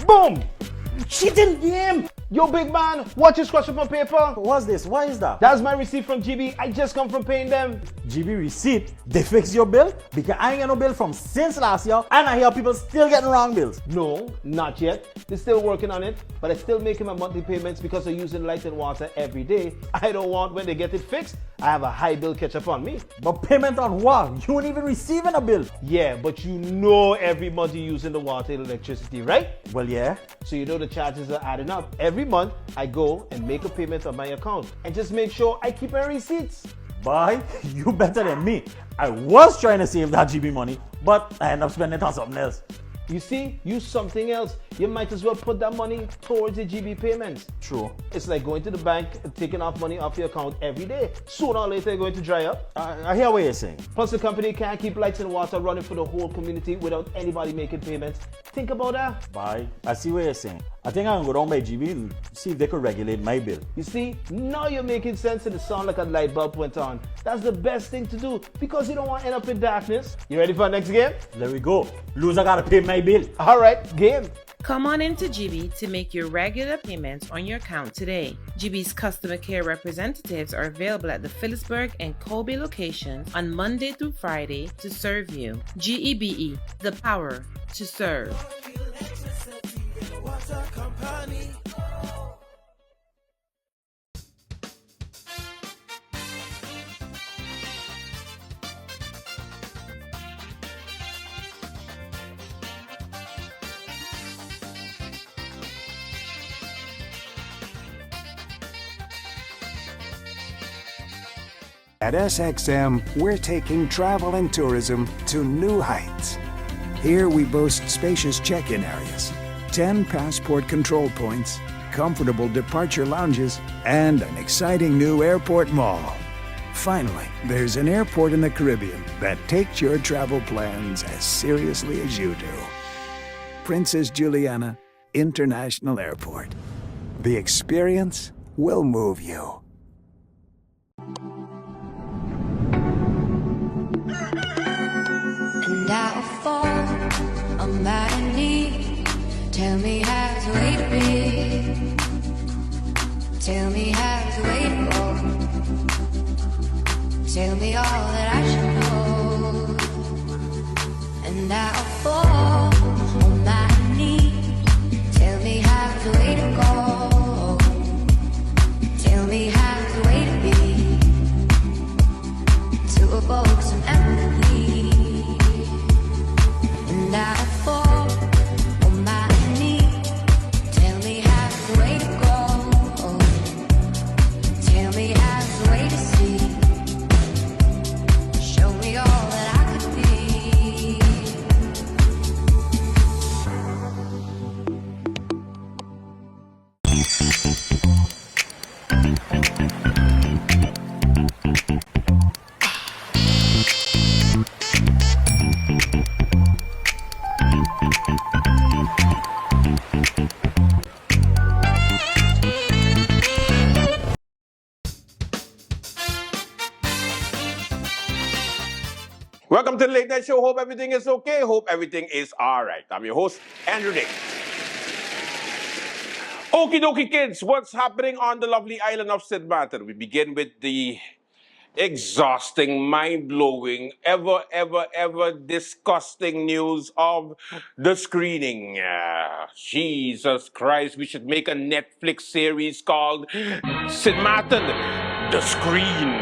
Boom! Cheating game! Yo, big man, watch your scratch up on paper. What's this? Why is that? That's my receipt from GB. I just come from paying them. GB receipt? They fix your bill? Because I ain't get no bill from since last year, and I hear people still getting wrong bills. No, not yet. They're still working on it, but I'm still making my monthly payments because I'm using light and water every day. I don't want when they get it fixed, I have a high bill catch up on me. But payment on what? You ain't even receiving a bill. Yeah, but you know every month you're using the water and electricity, right? Well, yeah. So you know the charges are adding up. Every month, I go and make a payment on my account and just make sure I keep my receipts. Boy, you better than me. I was trying to save that GB money, but I end up spending it on something else. You see, use something else. You might as well put that money towards the GB payments. True. It's like going to the bank and taking off money off your account every day. Sooner or later, you're going to dry up. I hear what you're saying. Plus, the company can't keep lights and water running for the whole community without anybody making payments. Think about that. Bye. I see what you're saying. I think I'm going to go down by GB and see if they could regulate my bill. You see, now you're making sense and it sounds like a light bulb went on. That's the best thing to do because you don't want to end up in darkness. You ready for the next game? There we go. Loser got to pay my bill. All right, game. Come on into GB to make your regular payments on your account today. GB's customer care representatives are available at the Phillipsburg and Kobe locations on Monday through Friday to serve you. GEBE, the power to serve. At SXM, we're taking travel and tourism to new heights. Here we boast spacious check-in areas, 10 passport control points, comfortable departure lounges, and an exciting new airport mall. Finally, there's an airport in the Caribbean that takes your travel plans as seriously as you do. Princess Juliana International Airport. The experience will move you. And I'll fall on my knees. Tell me how's the way to be. Tell me how's the way to go. Tell me all that I should know. And I'll fall on my knees. Tell me how's the way to go. Tell me how's the way to be. To evoke some empathy. And I'll fall on my knees. Tell me how's the way to go. Tell me how's the way to see. Show me all that I could be. Welcome to the Late Night Show. Hope everything is okay. Hope everything is all right. I'm your host, Andrew Dick. Okie dokie, kids. What's happening on the lovely island of St. Martin? We begin with the exhausting, mind-blowing, ever disgusting news of the screening. Jesus Christ, we should make a Netflix series called St. Martin, The Screen.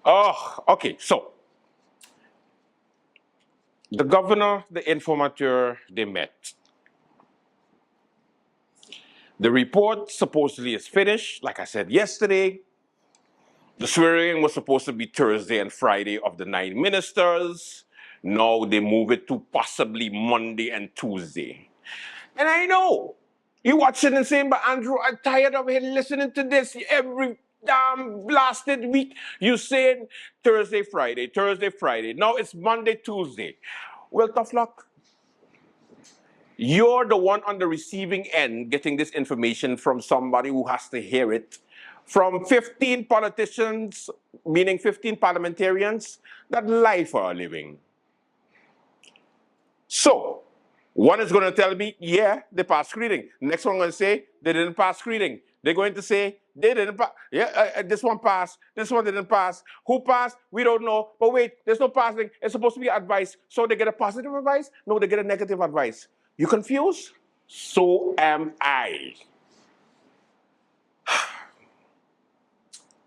Oh, okay, so the governor, the informateur, they met. The report supposedly is finished. Like I said yesterday, the swearing was supposed to be Thursday and Friday of the 9 ministers. Now they move it to possibly Monday and Tuesday. And I know, you watching and saying, but Andrew, I'm tired of listening to this every damn blasted week. You saying Thursday, Friday, Thursday, Friday. Now it's Monday, Tuesday. Well, tough luck. you're the one on the receiving end getting this information from somebody who has to hear it from 15 politicians, meaning 15 parliamentarians that lie for a living. So, one is going to tell me, yeah, they passed screening. Next one going to say, they didn't pass screening. They're going to say, they didn't pass. Yeah, this one passed. This one didn't pass. Who passed? We don't know. But wait, there's no passing. It's supposed to be advice. So they get a positive advice? No, they get a negative advice. You confused? So am I.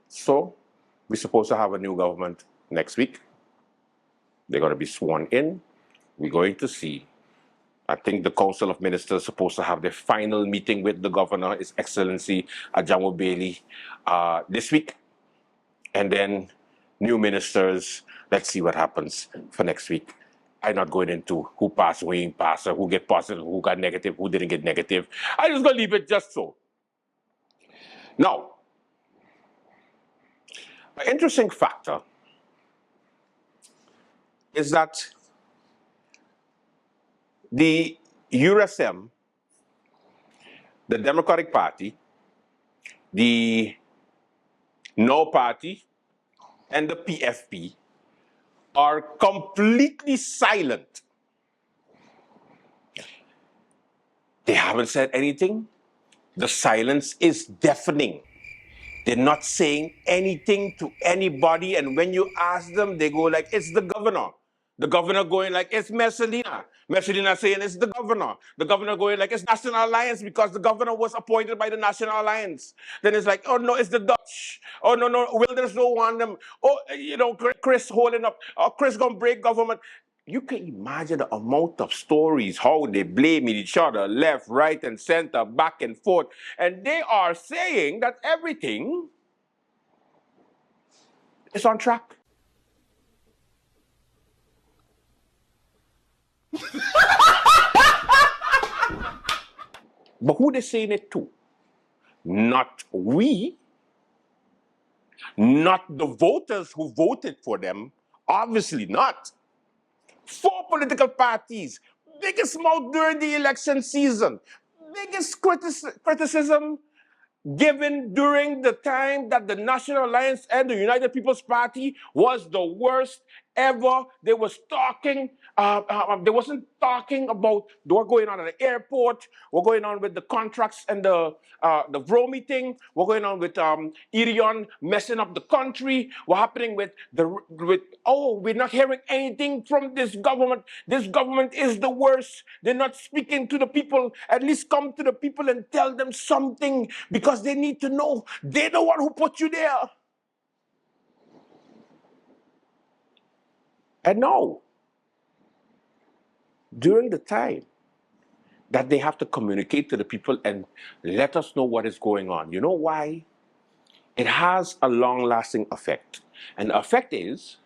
So, we're supposed to have a new government next week. They're going to be sworn in. We're going to see. I think the Council of Ministers is supposed to have their final meeting with the governor, His Excellency Ajamu Bailey, this week. And then new ministers, let's see what happens for next week. I'm not going into who passed, who ain't passed, or who get positive, who got negative, who didn't get negative. I'm just going to leave it just so. Now, an interesting factor is that the URSM, the Democratic Party, the No Party, and the PFP are completely silent. They haven't said anything. The silence is deafening. They're not saying anything to anybody, and when you ask them, they go like, it's the governor. The governor going like, it's Messalina. Messalina saying it's the governor. The governor going like, it's National Alliance because the governor was appointed by the National Alliance. Then it's like, oh no, it's the Dutch. Oh no, Wilders don't want them. Oh, you know, Chris holding up. Oh, Chris gonna break government. You can imagine the amount of stories, how they blame each other, left, right, and center, back and forth. And they are saying that everything is on track. But who they saying it to? Not we, not the voters who voted for them, obviously not. 4 political parties, biggest mouth during the election season, biggest criticism given during the time that the National Alliance and the United People's Party was the worst ever. They was talking, they wasn't talking about what going on at the airport, what going on with the contracts and the VROMI thing, what going on with Irion messing up the country, what happening with we're not hearing anything from this government. This government is the worst. They're not speaking to the people. At least come to the people and tell them something because they need to know. They're the one who put you there. And now, during the time that they have to communicate to the people and let us know what is going on, you know why? It has a long-lasting effect. And the effect is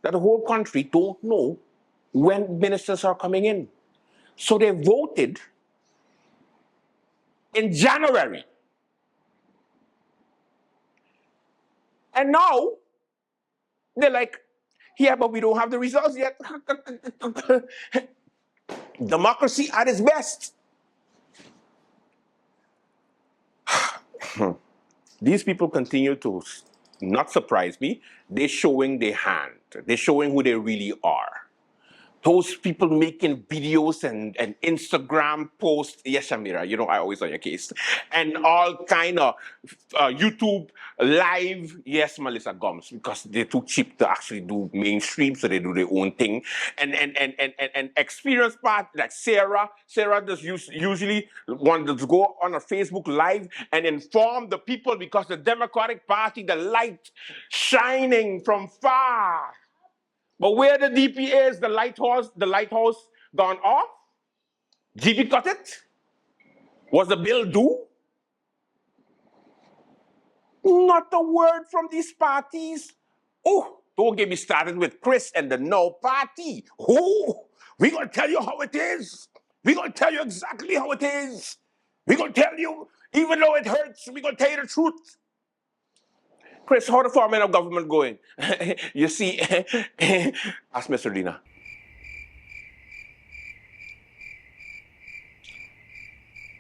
that the whole country don't know when ministers are coming in. So they voted in January. And now, they're like, yeah, but we don't have the results yet. Democracy at its best. These people continue to not surprise me. They're showing their hand. They're showing who they really are. Those people making videos and Instagram posts, yes, Shamira, you know I always on your case, and all kind of YouTube live, yes, Melissa Gomes, because they're too cheap to actually do mainstream, so they do their own thing, and experienced part like Sarah does usually want to go on a Facebook live and inform the people because the Democratic Party, the light shining from far. But where the DP is, the lighthouse gone off? GB cut it? Was the bill due? Not a word from these parties. Oh, don't get me started with Chris and the No Party. Oh, we're going to tell you how it is. We're going to tell you exactly how it is. We're going to tell you, even though it hurts, we're going to tell you the truth. Chris, how the form of government going? You see, ask Mr. Dina.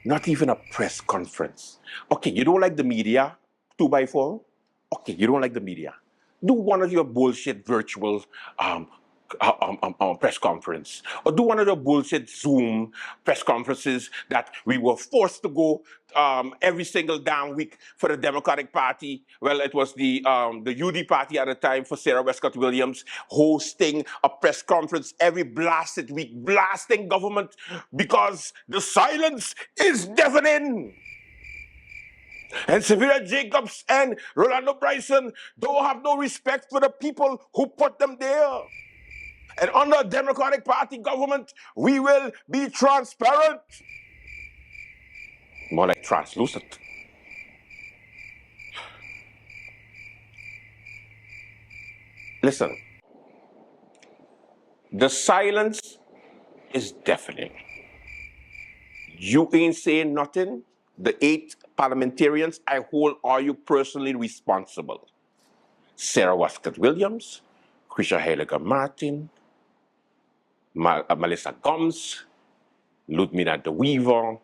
Not even a press conference. Okay, you don't like the media, 2x4? Okay, you don't like the media. Do one of your bullshit virtual press conference, or do one of the bullshit Zoom press conferences that we were forced to go every single damn week for the Democratic Party. Well, it was the UD Party at the time for Sarah Westcott Williams hosting a press conference every blasted week, blasting government because the silence is deafening. And Sevilla Jacobs and Rolando Bryson don't have no respect for the people who put them there. And under a Democratic Party government, we will be transparent. More like translucent. Listen, the silence is deafening. You ain't saying nothing. The 8 parliamentarians, I hold are you personally responsible. Sarah Westcott Williams, Krisha Heiliger Martin, Melissa Gomes, Ludmila De Weaver,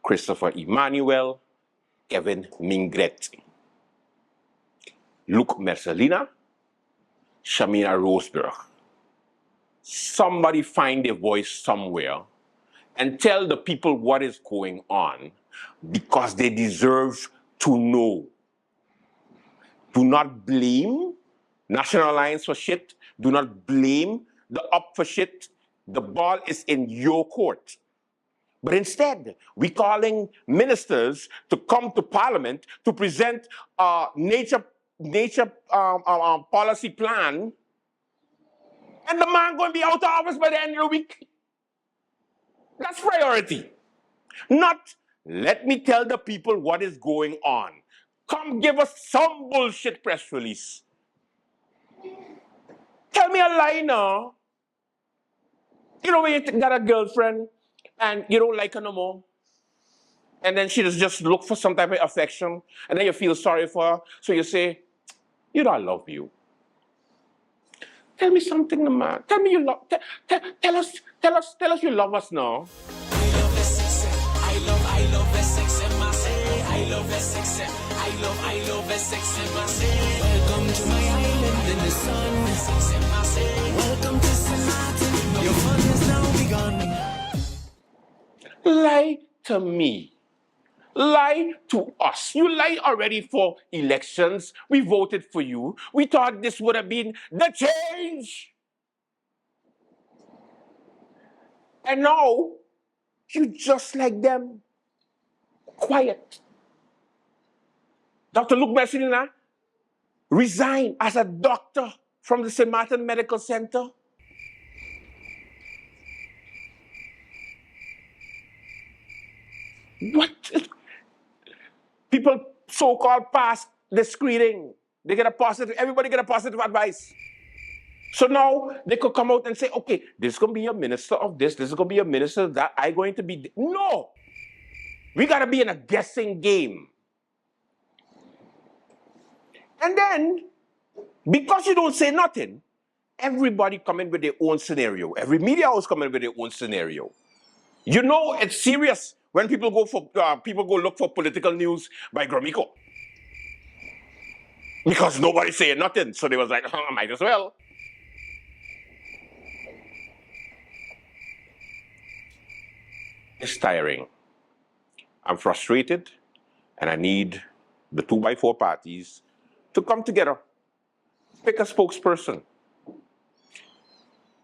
Christopher Emmanuel, Kevin Mingret, Luc Mercelina, Shamina Roseberg. Somebody find a voice somewhere and tell the people what is going on because they deserve to know. Do not blame National Alliance for shit. Do not blame the UP for shit. The ball is in your court. But instead, we're calling ministers to come to Parliament to present a nature policy plan, and the man going to be out of office by the end of the week. That's priority. Not, let me tell the people what is going on. Come give us some bullshit press release. Tell me a lie now. You know when you got a girlfriend and you don't like her no more, and then she just look for some type of affection, and then you feel sorry for her, so you say, you know I love you. Tell me something, man. Tell me you love. Tell us you love us now. I love Essex. I love Essex. I love Essex. I love Essex. Welcome to my island in the sun. Welcome to St. Martin. Your fun has now begun. Lie to me. Lie to us. You lied already for elections. We voted for you. We thought this would have been the change. And now, you just like them. Quiet. Dr. Luc Mercelina resigned as a doctor from the St. Martin Medical Center. What? People so-called pass the screening. They get a positive, everybody get a positive advice. So now they could come out and say, okay, this is going to be a minister of this is going to be a minister of that, I'm going to be... No! We got to be in a guessing game. And then, because you don't say nothing, everybody come in with their own scenario. Every media house come in with their own scenario. You know it's serious when people go look for political news by Gromyko. Because nobody's saying nothing. So they was like, oh, might as well. It's tiring. I'm frustrated, and I need the 2x4 parties to come together. Pick a spokesperson.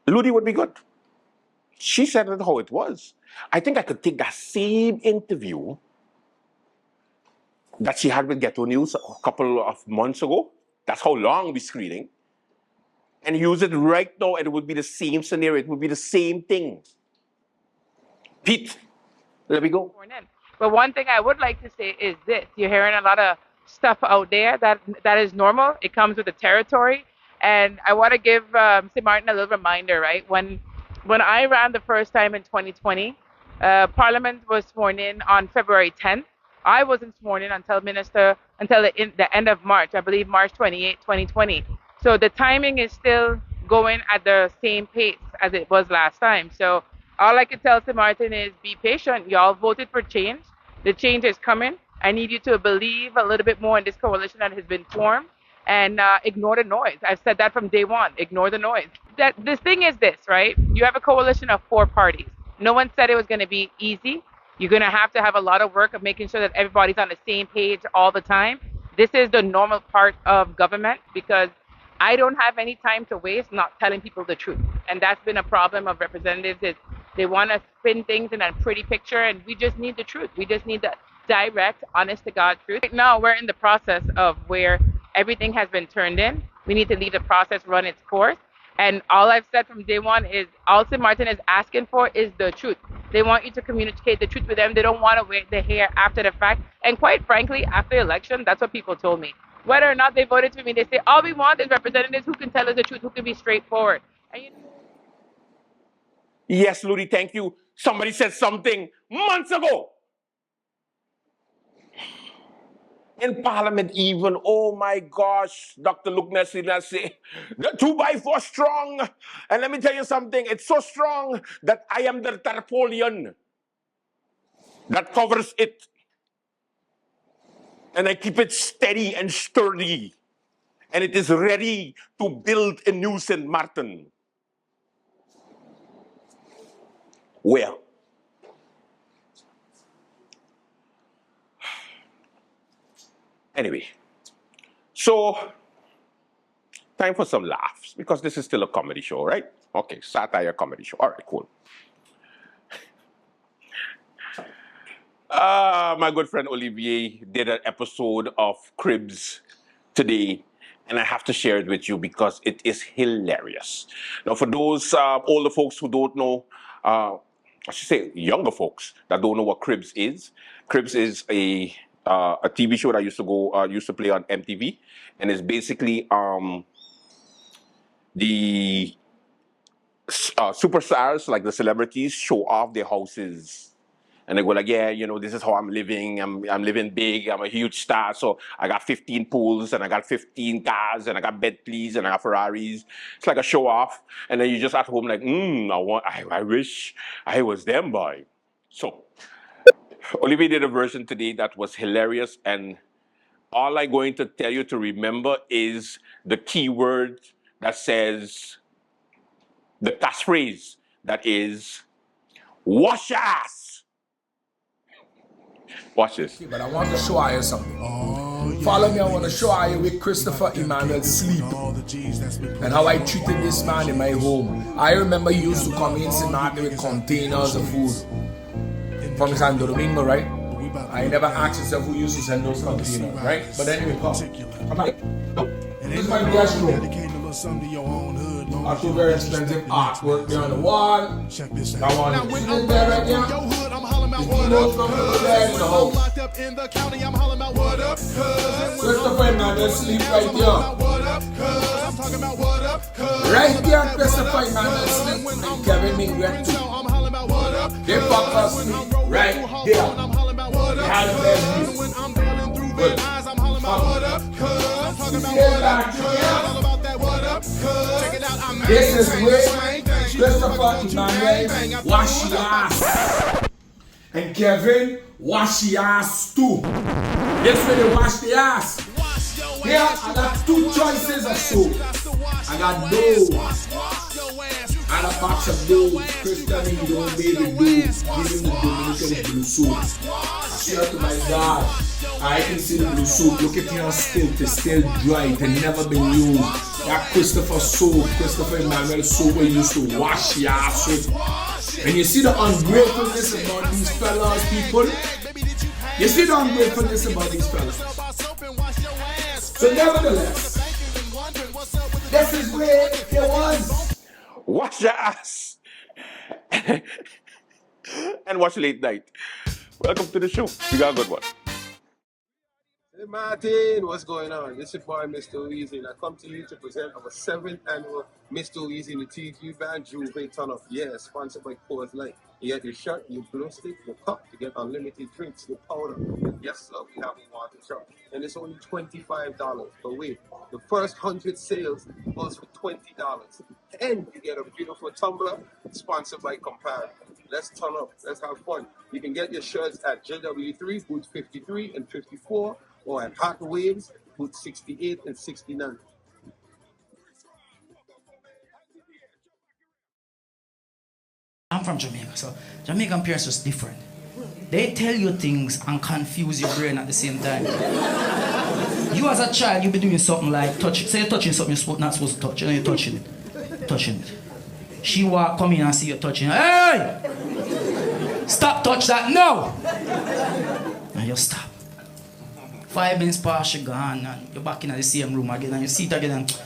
Ludi would be good. She said it how it was. I think I could take that same interview that she had with Ghetto News a couple of months ago. That's how long we're screening. And use it right now, and it would be the same scenario. It would be the same thing. Pete, let me go. But one thing I would like to say is this. You're hearing a lot of stuff out there that is normal. It comes with the territory. And I want to give St. Martin a little reminder, right? When I ran the first time in 2020, Parliament was sworn in on February 10th. I wasn't sworn in until the end of March, I believe March 28, 2020. So the timing is still going at the same pace as it was last time. So All I can tell St. Martin is be patient. Y'all voted for change. The change is coming. I need you to believe a little bit more in this coalition that has been formed and ignore the noise. I've said that from day one. Ignore the noise. That this thing is this, right? You have a coalition of 4 parties. No one said it was going to be easy. You're going to have a lot of work of making sure that everybody's on the same page all the time. This is the normal part of government because I don't have any time to waste not telling people the truth. And that's been a problem of representatives is they want to spin things in a pretty picture and we just need the truth. We just need the direct, honest to God truth. Right now we're in the process of where everything has been turned in. We need to leave the process run its course. And all I've said from day one is all St. Martin is asking for is the truth. They want you to communicate the truth with them. They don't want to wait the hair after the fact. And quite frankly, after the election, that's what people told me. Whether or not they voted for me, they say, all we want is representatives who can tell us the truth, who can be straightforward. And Yes, Ludi, thank you. Somebody said something months ago. In Parliament even, oh my gosh, Dr. Luke Messina say, the 2x4 strong. And let me tell you something, it's so strong that I am the tarpaulin that covers it. And I keep it steady and sturdy. And it is ready to build a new St. Martin. Well, anyway, so time for some laughs because this is still a comedy show, right? Okay, satire comedy show. All right, cool. My good friend Olivier did an episode of Cribs today, and I have to share it with you because it is hilarious. Now, for those older folks who don't know, I should say younger folks that don't know what Cribs is a TV show that used to play on MTV, and it's basically the superstars, like the celebrities, show off their houses. And they go like, yeah, you know, this is how I'm living. I'm living big. I'm a huge star. So I got 15 pools and I got 15 cars and I got Bentleys and I got Ferraris. It's like a show off. And then you just at home like, I wish I was them, boy. So Olivier did a version today that was hilarious. And all I'm going to tell you to remember is the keyword that says, the catchphrase that is, wash your ass. Watch this. But I want to show you something. Follow me, I want to show you with Christopher Emmanuel sleep and how I treated this man in my home. I remember he used to come in St. Martin with containers of food from Santo Domingo, right? I never asked yourself who used to send those containers, right? But anyway, come on. This is my guest room. I do very expensive artwork there on the wall. I want to sit there right there. Christopher Emmanuel sleep right there. Right there, Christopher Emmanuel sleep. And Kevin Mingret too. They fuck us sleep right there. They had a bad view. Good. This is where Christopher Emmanuel wash your ass. And Kevin, wash your ass too. This way they wash the ass. Here, I got 2 choices of soap. I got dough. And a box of dough. Christian, you don't baby dough. Give him the Dominican blue soap. I swear to my God, I can see the blue soap. Look at your still. It's still dry. It had never been used. That Christopher soap, Christopher Emmanuel soap, we used to wash your ass with. And you see the ungratefulness about these fellas, people? You see the ungratefulness about these fellas? So nevertheless, this is where it was. Wash your ass. And watch Late Night. Welcome to the show. We got a good one. Hey Martin, what's going on? This is your boy Mr. Weezy, and I come to you to present our 7th annual Mr. Weezy in the TV band Juve Ton of Yeah, sponsored by Coors Light. You get your shot, your glow stick, your cup to get unlimited drinks, your powder. Yes, sir, we have a water truck. And it's only $25. But wait, the first 100 sales goes for $20. And you get a beautiful tumbler sponsored by Compare. Let's turn up. Let's have fun. You can get your shirts at JW3, booth 53 and 54, or at Hot Waves, booth 68 and 69. I'm from Jamaica, so Jamaican parents was different. They tell you things and confuse your brain at the same time. You as a child, you be doing something like touch. Say you're touching something you're not supposed to touch, and you're touching it. She come in and see you touching. Hey! Stop! Touch that! No! And you stop. 5 minutes past, she gone, and you're back in the same room again, and you see it again. And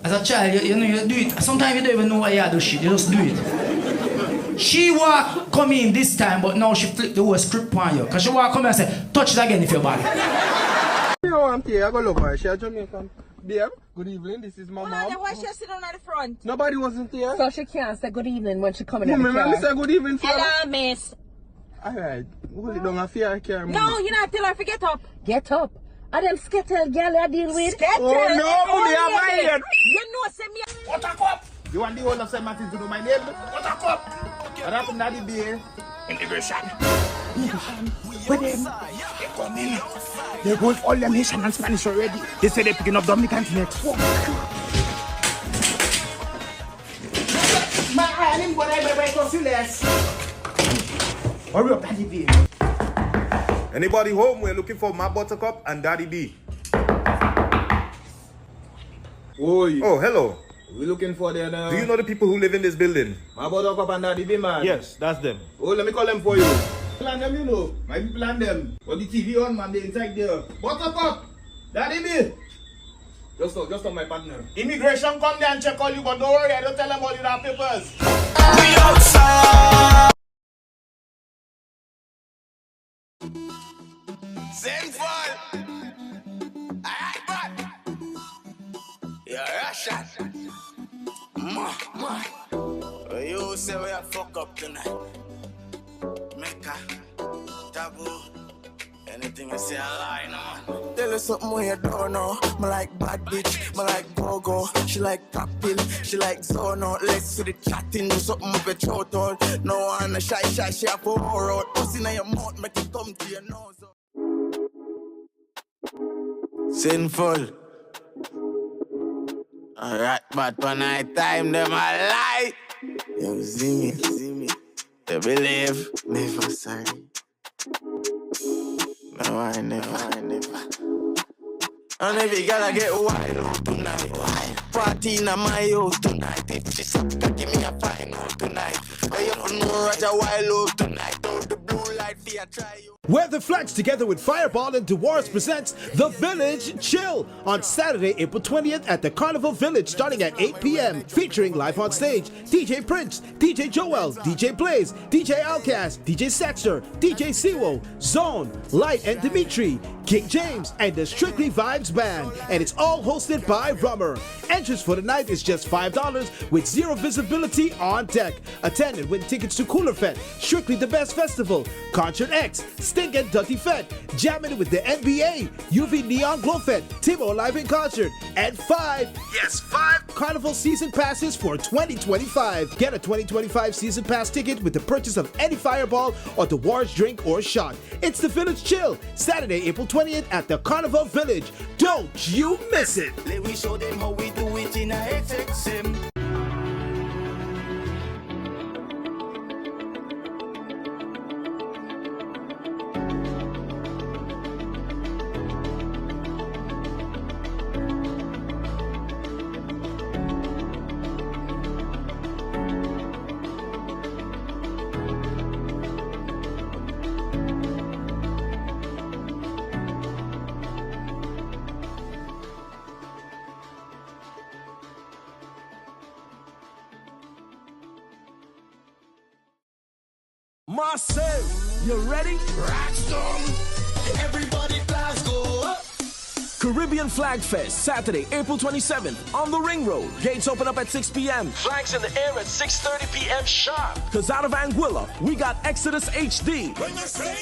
as a child, you do it. Sometimes you don't even know why you do shit. You just do it. She come in this time, but now she flipped the whole script on you. Because she come in and say, touch it again if you're bad. You know, I'm here. I go look her. She's Jamaican. Babe, good evening. This is my mom. Why she sit down at the front? Nobody wasn't there. So she can't say good evening when she coming in Mummy, the car. let me say good evening. Hello, miss. Alright. Hold it down. I fear I care. No, you not tell her to get up. Get up. I them skettle girl I deal with. Skettle? Oh no, Mummy, I'm my head. You know, say me. What a cup! You want the whole of St. Martin to do my name? What a cup! What happened to the beer? Integration. With them, they come in. They go with all them Haitian and Spanish already. They say they're picking up Dominicans next. My hand in what I wear to less. Hurry up, Daddy B. Anybody home? We're looking for my Buttercup and Daddy B. Oi. Oh, hello. We looking for them. Do you know the people who live in this building? My Buttercup and Daddy B, man. Yes, that's them. Oh, let me call them for you. Plan them, you know. My people plan them. But the TV on, man, they inside there. Buttercup, Daddy B. Just on my partner. Immigration come there and check all you, but don't worry, I don't tell them all you have papers. We outside. Sinful. Alright, bud. You're Russian. You say we are fuck up tonight. Mecca, taboo. Anything I say I lie, no man. Tell her something when you don't know. Me like bad bitch, me like go-go. She like top pill, she like zone out. Let's see the chatting, do something with your throat all. No one a shy, she have a whore out. Pussy in your mouth, make it come to your nose. Sinful. Alright, but for night time, them a lie. You see me. You believe, never sorry. No, I never. And if you gotta get wild out tonight, party in my house tonight. If she suck, give me a fine out tonight. I have no Roger wild out tonight. Out the blue light, fear try you. Weather Flex together with Fireball and Dewars presents The Village Chill on Saturday, April 20th at the Carnival Village starting at 8 p.m. Featuring live on stage DJ Prince, DJ Joel, DJ Blaze, DJ Outcast, DJ Sexter, DJ Siwo, Zone, Light and Dimitri, King James, and the Strictly Vibes Band. And it's all hosted by Rummer. Entrance for the night is just $5 with zero visibility on deck. Attend and win tickets to Cooler Fest, Strictly the Best Festival, Concert X, Stink and Dirty Fest, jamming with the NBA, UV Neon Glow Fest, Timo Live in Concert, and 5 Carnival Season Passes for 2025. Get a 2025 Season Pass ticket with the purchase of any Fireball or Dewars drink or shot. It's the Village Chill, Saturday, April 20th at the Carnival Village. Don't you miss it! Let me show them how we do it in a XXM. Marcel, you ready? Rockstorm, everybody Glasgow up. Caribbean Flag Fest, Saturday, April 27th on the Ring Road. Gates open up at 6 p.m. Flags in the air at 6:30 p.m. sharp. Cause out of Anguilla, we got Exodus HD. When you say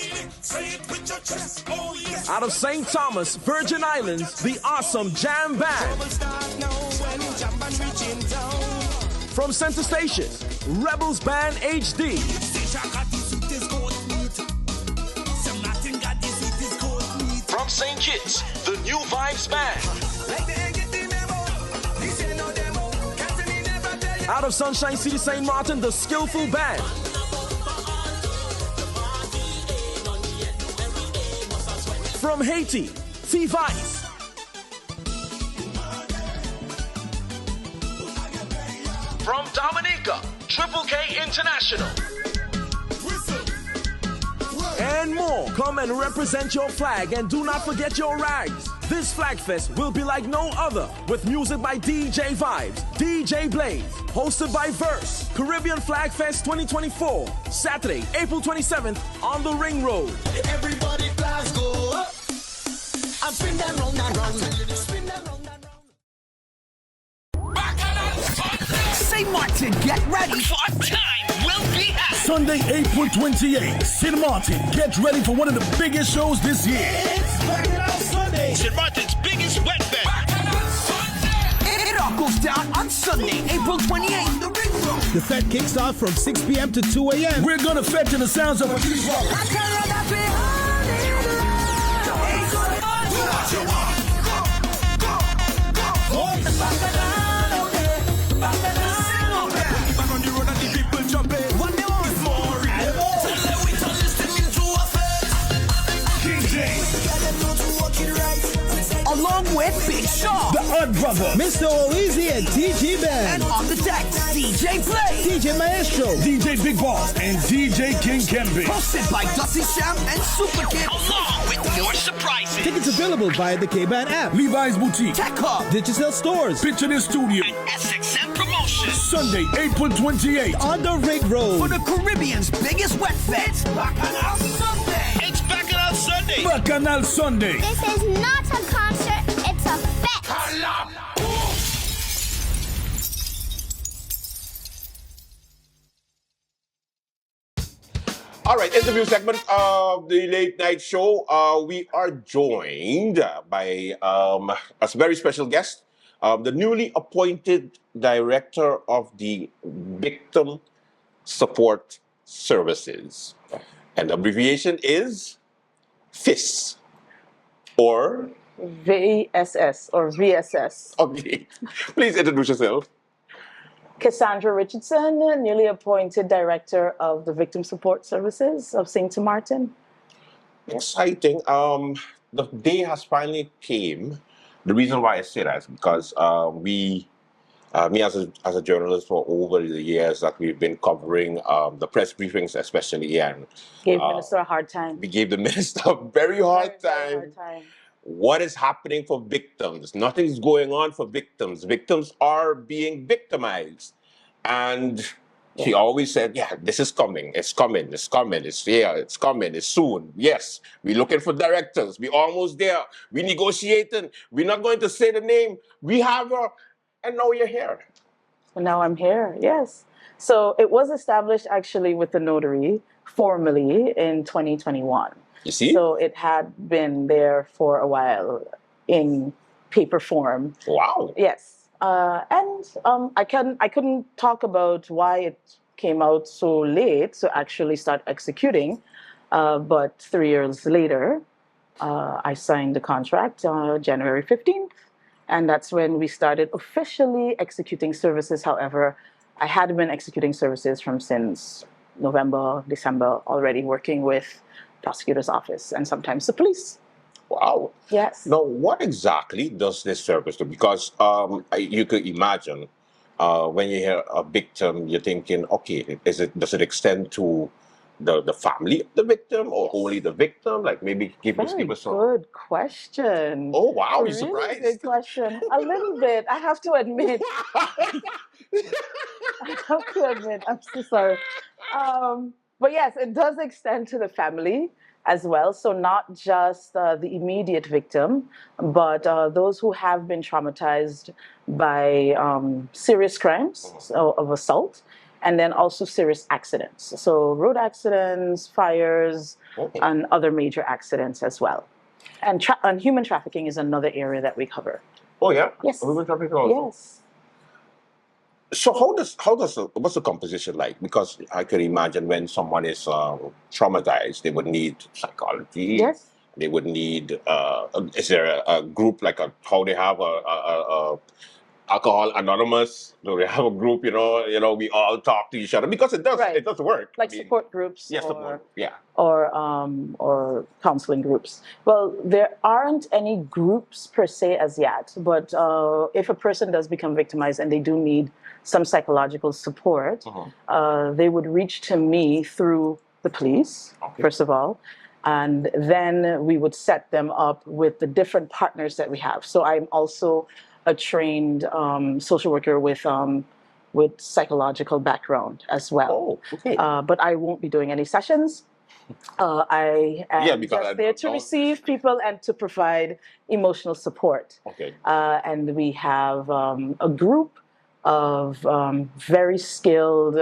it with your chest. Oh yes. Out of St. Thomas, Virgin Islands, the Awesome Jam Band. From Center Station, Rebels Band HD. from St. Kitts, the New Vibes Band. Out of Sunshine City, St. Martin, the Skillful Band. From Haiti, T-Vice. From Dominica, Triple K International. And more. Come and represent your flag and do not forget your rags. This Flag Fest will be like no other with music by DJ Vibes, DJ Blaze, hosted by Verse. Caribbean Flag Fest 2024, Saturday, April 27th on the Ring Road. Everybody flags go up and spin them round and round. Spin them round and round. Bacchanal Sunday. St. Martin, get ready for a time will be had. Sunday, April 28th, St. Martin, get ready for one of the biggest shows this year. It's Bacchanal Sunday. St. Martin's biggest wet fest. Bacchanal Sunday. It all goes down on Sunday, April 28th, the Ring Road. The fete kicks off from 6 p.m. to 2 a.m. We're gonna fete to the sounds of a these rock. Along with Big Shaw, The Odd Brother, Mr. Oeasy and TG Band. and on the deck, DJ Play, DJ Maestro. DJ Big Boss, and DJ King Kembe. hosted by Dusty Sham and Super Kid, along with your surprises. Tickets available via the K-Band app, Levi's Boutique, Tech Hub, digital stores, Picture This Studio. and SXM Promotions. Sunday, April 28th. on the Ring For Road. the Caribbean's biggest wet fest, Bacchanal Sunday. It's Bacchanal Sunday. Bacchanal Sunday. This is not a concert, it's a fete. All right, interview segment of the late night show. We are joined by a very special guest, the newly appointed director of the Victim Support Services. And the abbreviation is FIS, or? VSS or VSS. Okay, please introduce yourself. Cassandra Richardson, newly appointed Director of the Victim Support Services of St. Martin. Exciting. The day has finally came. The reason why I say that is because me as a journalist for over the years that we've been covering the press briefings, especially, and Gave Minister a hard time. we gave the minister a very hard Very time. hard time. What is happening for victims? Nothing's going on for victims. Victims are being victimized. And she always said, yeah, this is coming. It's coming. It's coming. It's here. It's coming. It's soon. Yes, we're looking for directors. We're almost there. We're negotiating. We're not going to say the name. We have her. And now you're here. Now I'm here, yes. So it was established actually with the notary formally in 2021. You see? So it had been there for a while in paper form. Wow. Yes. And I couldn't talk about why it came out so late to actually start executing. But 3 years later, I signed the contract January 15th. And that's when we started officially executing services. However, I had been executing services since November, December, already working with prosecutor's office and sometimes the police. Wow. Yes. Now, what exactly does this service do? Because you could imagine when you hear a victim, you're thinking, okay, does it extend to the family of the victim or only the victim? Like maybe give us some. Good question. Oh, wow, you're Really surprised. good question. A little bit, I have to admit. I'm so sorry. But yes, it does extend to the family as well. So not just the immediate victim, but those who have been traumatized by serious crimes of assault, and then also serious accidents. So road accidents, fires, and other major accidents as well. And human trafficking is another area that we cover. Oh yeah? Yes. Human trafficking also? Yes. So what's the composition like? Because I can imagine when someone is traumatized, they would need psychology. Yes. They would need. Is there a group like how they have a Alcohol Anonymous? Do they have a group? We all talk to each other because it does work. Like support groups, Yes, support. Yeah. or counseling groups. Well, there aren't any groups per se as yet, but if a person does become victimized and they do need some psychological support, they would reach to me through the police, first of all, and then we would set them up with the different partners that we have. So I'm also a trained social worker with psychological background as well. Oh, okay. But I won't be doing any sessions. I am just there to receive people and to provide emotional support. Okay. And we have a group of very skilled,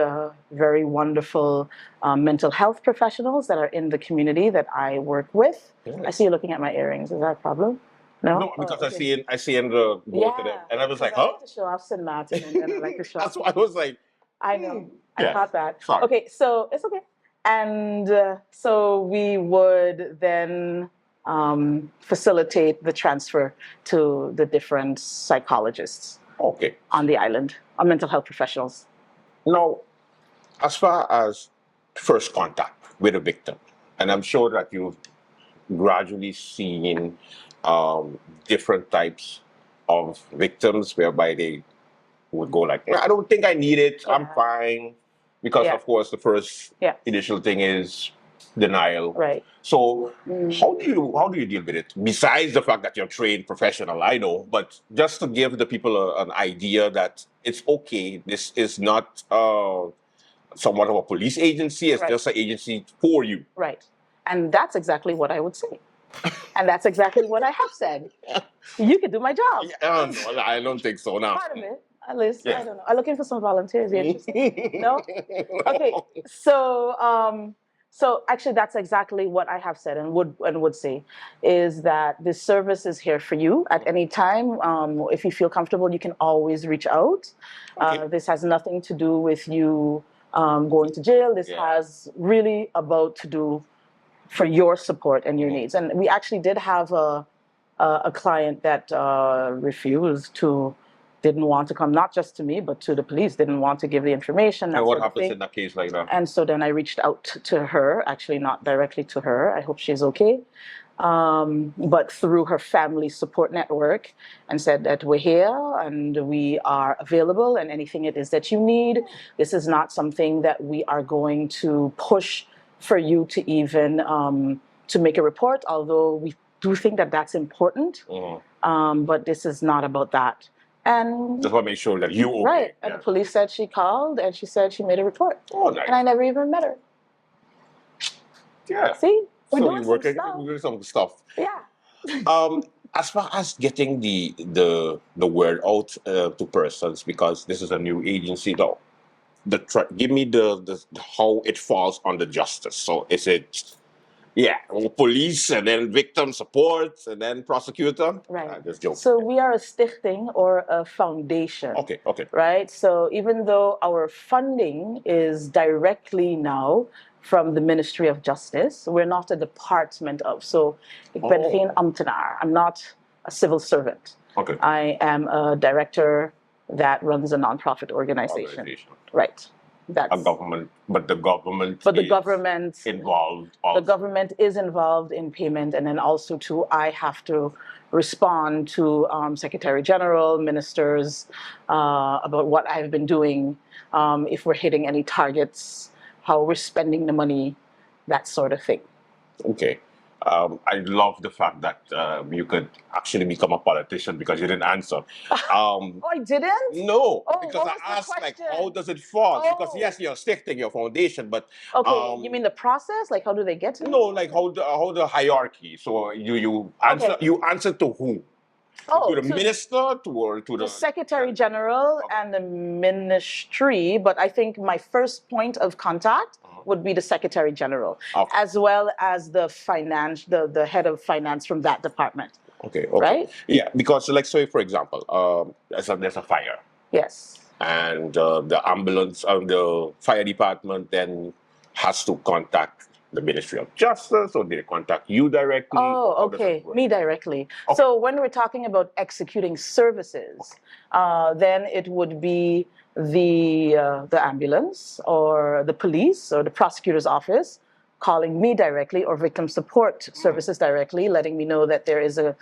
very wonderful mental health professionals that are in the community that I work with. I see you looking at my earrings. Is that a problem? No, because I see in the both of them, and I was like, I like to show off St. Martin, and then I like to show off. That's why I was like, I know, I yeah. caught that. Sorry. Okay, so it's okay, and so we would then facilitate the transfer to the different psychologists. Okay. On the island, mental health professionals. Now, as far as first contact with a victim, and I'm sure that you've gradually seen different types of victims whereby they would go like, I don't think I need it, I'm fine. Because of course the first initial thing is denial. Right. So how do you deal with it? Besides the fact that you're a trained professional, I know, but just to give the people an idea that it's okay, this is not somewhat of a police agency, it's just an agency for you. Right. And that's exactly what I would say. And that's exactly what I have said. You could do my job. No, I don't think so now. Part of it, at least. I don't know. I'm looking for some volunteers. You interested? No? Okay. So actually, that's exactly what I have said and would say, is that this service is here for you at any time. If you feel comfortable, you can always reach out. This has nothing to do with you going to jail. This has really about to do for your support and your needs. And we actually did have a client that refused to, didn't want to come, not just to me, but to the police, didn't want to give the information. And what happens in that case like that? And so then I reached out to her, actually not directly to her. I hope she's okay. But through her family support network, and said that we're here and we are available, and anything it is that you need. This is not something that we are going to push for you to even to make a report, although we do think that that's important. But this is not about that. And just want to make sure that you okay. Right. And the police said she called and she said she made a report. Oh, nice. And I never even met her. Yeah. See? We're so doing some stuff. Yeah. As far as getting the word out to persons, because this is a new agency though. Give me the how it falls under justice. So is it police and then victim support and then prosecutor? Right. Just joke. So we are a stichting or a foundation. Okay. Right. So even though our funding is directly now from the Ministry of Justice, we're not a department of. So ik ben geen ambtenaar. I'm not a civil servant. Okay. I am a director that runs a nonprofit organization. Right. That's a government, but the government involved. The government is involved in payment, and then also too, I have to respond to Secretary General, ministers about what I've been doing, if we're hitting any targets, how we're spending the money, that sort of thing. Okay. I love the fact that you could actually become a politician because you didn't answer. Oh, I didn't? No, because I asked, like, how does it fall? Because yes, you're stichting your foundation, but okay, you mean the process? Like, how do they get to? No, like how the hierarchy. So you answer to who? To the minister, to the Secretary General and the ministry, but I think my first point of contact would be the Secretary General, as well as the head of finance from that department. Okay. Right? Yeah, because like say for example, there's a fire. Yes. And the ambulance, the fire department then has to contact the Ministry of Justice, or did they contact you directly? Oh, How does that okay. work? Me directly. Okay. So when we're talking about executing services, then it would be the ambulance or the police or the prosecutor's office calling me directly, or victim support services directly, letting me know that there is a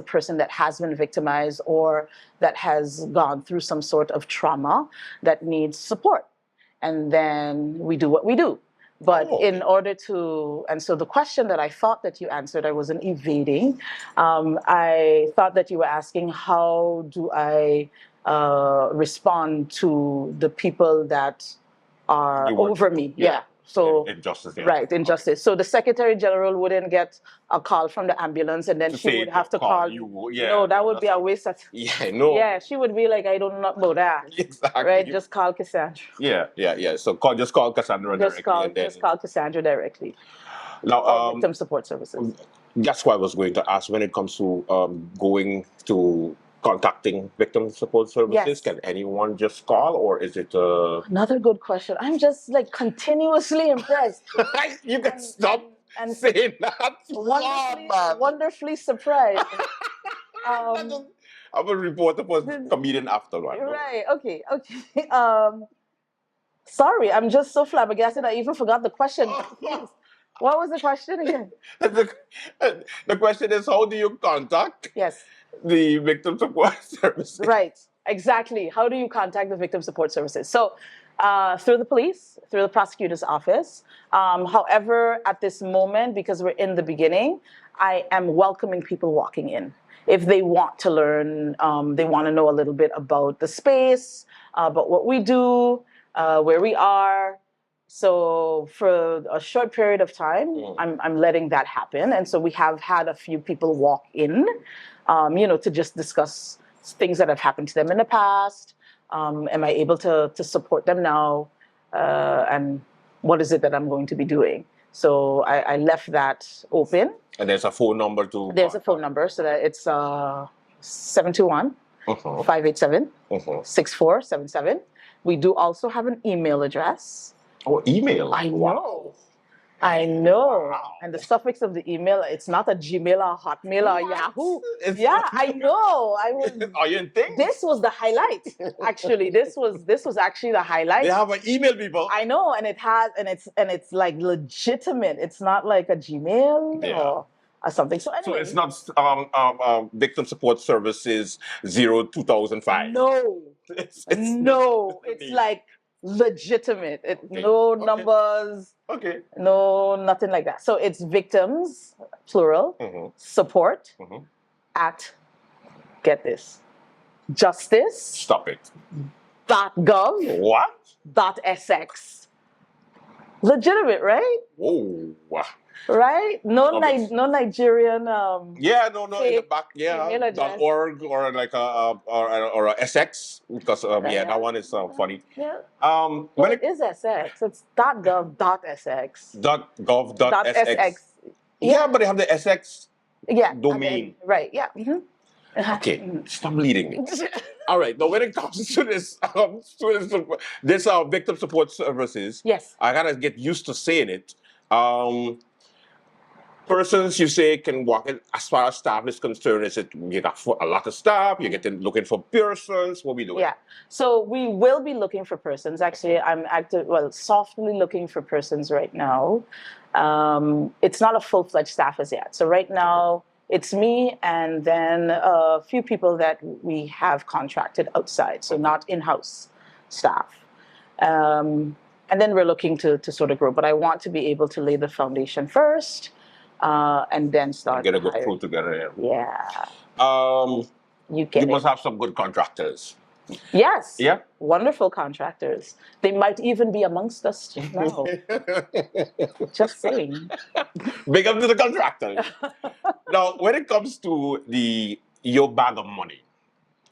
person that has been victimized or that has gone through some sort of trauma that needs support. And then we do what we do. But in order to, and so the question that I thought that you answered, I wasn't evading. I thought that you were asking, how do I respond to the people that are over me? Yeah. So injustice. Yeah. right, injustice. So the Secretary General wouldn't get a call from the ambulance, and then she would have to call you. Yeah, no, that would be a waste of. Yeah, no. Yeah, she would be like, I don't know about that. Exactly. Right, just call Cassandra. Yeah. So just call Cassandra directly. Just call Cassandra directly. Now, victim support services. That's what I was going to ask. When it comes to going to contacting victim support services, Yes. can anyone just call, or is it? Another good question. I'm just like continuously impressed. You can stop and saying that. Wonderfully surprised. I'm a reporter for comedian after one. Right. Okay. Sorry, I'm just so flabbergasted. I even forgot the question. What was the question again? The question is, how do you contact the victim support services? Right, exactly. How do you contact the victim support services? So through the police, through the prosecutor's office. However, at this moment, because we're in the beginning, I am welcoming people walking in. If they want to learn, they want to know a little bit about the space, about what we do, where we are. So for a short period of time, I'm letting that happen. And so we have had a few people walk in, to just discuss things that have happened to them in the past. Am I able to support them now? And what is it that I'm going to be doing? So I left that open. And there's a phone number to... There's a phone number, so that it's 721-587-6477. We do also have an email address. Oh, email? I know. I know. Wow. And the suffix of the email, it's not a Gmail or Hotmail or Yahoo. I know. Are you in thing? This was the highlight. Actually, this was actually the highlight. They have an email, people. I know, and it's like legitimate. It's not like a Gmail or something. So anyway. So it's not victim support services 2005. No. It's like legitimate. No numbers. Okay. No, nothing like that. So it's victims, plural, support at, get this, justice. Stop it. .gov. What? .sx. Legitimate, right? Whoa. Right? No Nigerian. No, in the back. Yeah, .org or like or a SX because that one is funny. Yeah. When it is SX. It's .gov.sx. .gov.sx. Yeah, but they have the SX domain. Right. Yeah. Okay, stop leading me. All right. Now, when it comes to this, victim support services, yes, I gotta get used to saying it. Persons, you say, can walk in. As far as staff is concerned, is it you got a lot of staff? You're looking for persons. What we doing? Yeah. So we will be looking for persons. Actually, I'm softly looking for persons right now. It's not a full-fledged staff as yet. So right now, it's me and then a few people that we have contracted outside, so not in-house staff. And then we're looking to sort of grow. But I want to be able to lay the foundation first. And then start get a good crew together. Yeah. You must have some good contractors. Yes. Yeah. Wonderful contractors. They might even be amongst us now. Just saying. Big up to the contractors. Now, when it comes to your bag of money,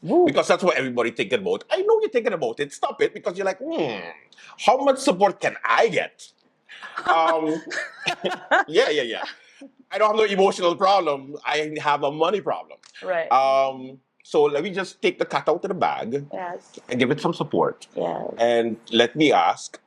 because that's what everybody's thinking about. I know you're thinking about it. Stop it, because you're like, how much support can I get? Yeah. I don't have no emotional problem. I have a money problem. Right. So let me just take the cat out of the bag and give it some support. Yes. And let me ask,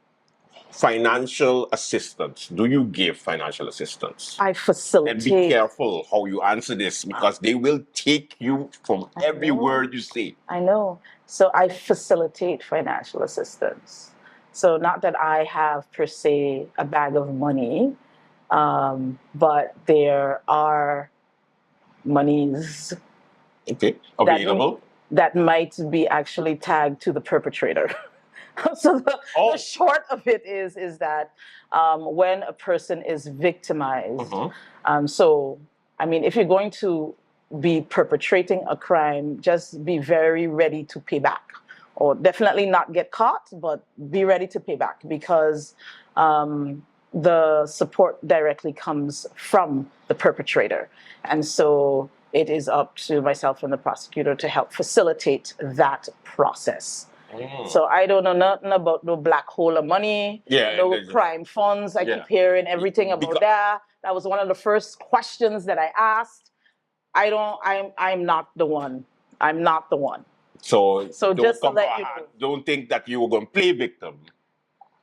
financial assistance. Do you give financial assistance? I And facilitate. be careful how you answer this because they will take you from every word you say. I know. So I facilitate financial assistance. So not that I have per se a bag of money, but there are monies Okay, available. that might be actually tagged to the perpetrator. So the short of it is that when a person is victimized, so I mean, if you're going to be perpetrating a crime, just be very ready to pay back, or definitely not get caught, but be ready to pay back because the support directly comes from the perpetrator, and so it is up to myself and the prosecutor to help facilitate that process. So I don't know nothing about no black hole of money, no crime funds. I keep hearing everything about that. That was one of the first questions that I asked. I'm not the one. I'm not the one. So just to let you know. Don't think that you were going to play victim.